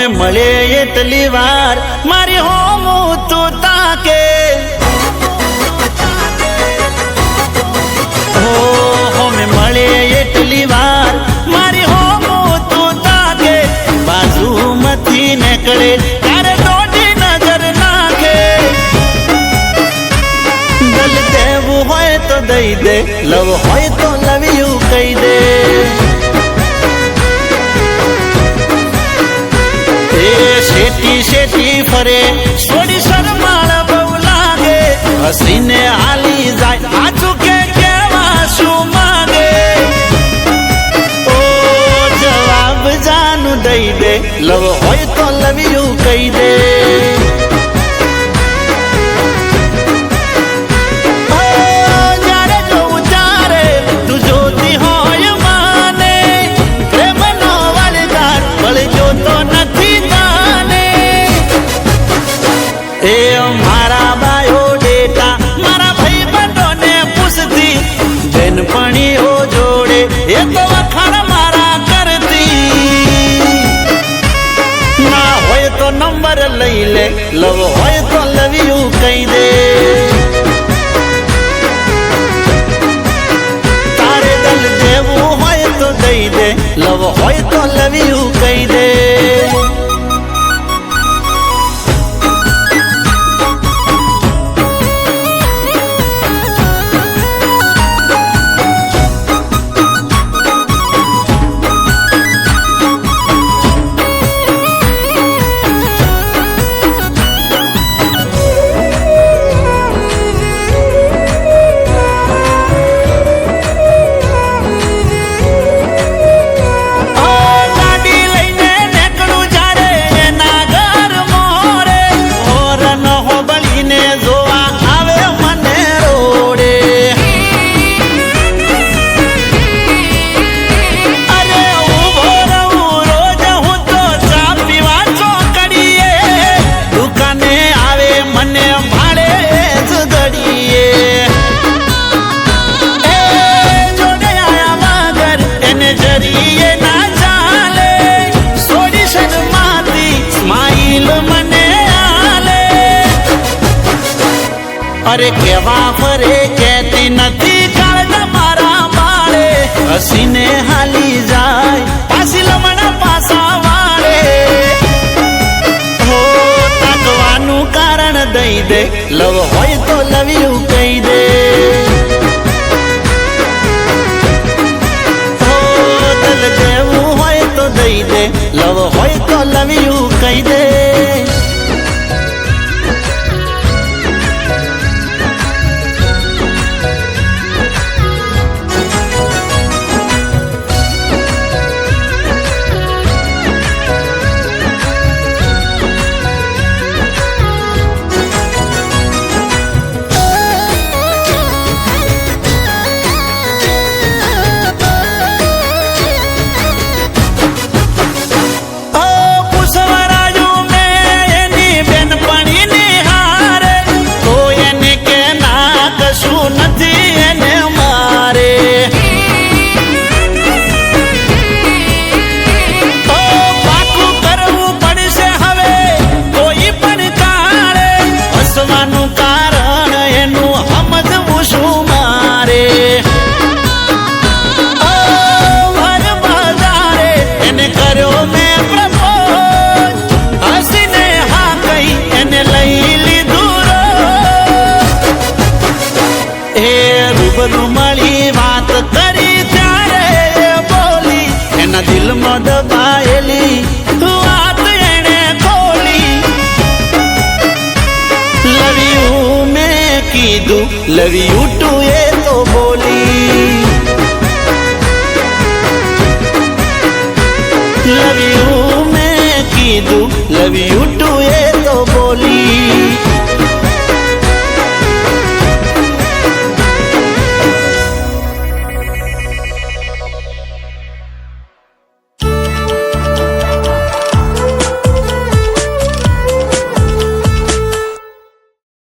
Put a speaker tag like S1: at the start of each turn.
S1: હોમે મળે એટલી વાર મારી હોમું તું તાકે હોમે મળે એટલી વાર મારી હોમું તું તાકે બાજુમાંથી નીકળે ત્યારે દોઢી નજર નાખે દલ દેવું હોય તો દઈ દે લવ હોય તો લવ્યું કહી દે શેઠી શેઠી ફરે થોડી શરમાળ બહુ લાગે હસીને હાલી જાય આછું કે કેવા શું માંગે ઓ જવાબ જાનું દઈ દે લવ હોય તો લવ્યું કહી દે જ્યારે જોઉં ત્યારે તું જોતી હોય માને પ્રેમનો વળગાર વળજો તો નથી એ મારા બાયો ડેટા મારા ભાઈ બંધોને પૂછતી બેનપણીઓ જોડે એ તો વખાણ મારા કરતી ના હોય તો નંબર લઈ લે લવ હોય તો લવ્યું કહી દે તારે દલ દેવું હોય તો દઈ દે લવ હોય તો લવ્યું કહી દે અરે કેવા ફરે કહેતી નથી કાળ મારા બાળે હસીને હાલી જાય પાછી લમણા પાસા વાળે હો તાકવાનું કારણ દઈ દે લવ હોય તો લવ્યું કહી દે હો દલ દેવું હોય તો દઈ દે લવ હોય તો લવ્યું કહી દે મળી વાત કરી ત્યારે બોલી એના દિલમાં દબાયેલી વાત એને ખોલી લવ યુ મેં કીધું લવ યુ ટુ એ તો બોલી લવ યુ મેં કીધું લવ યુ ટુ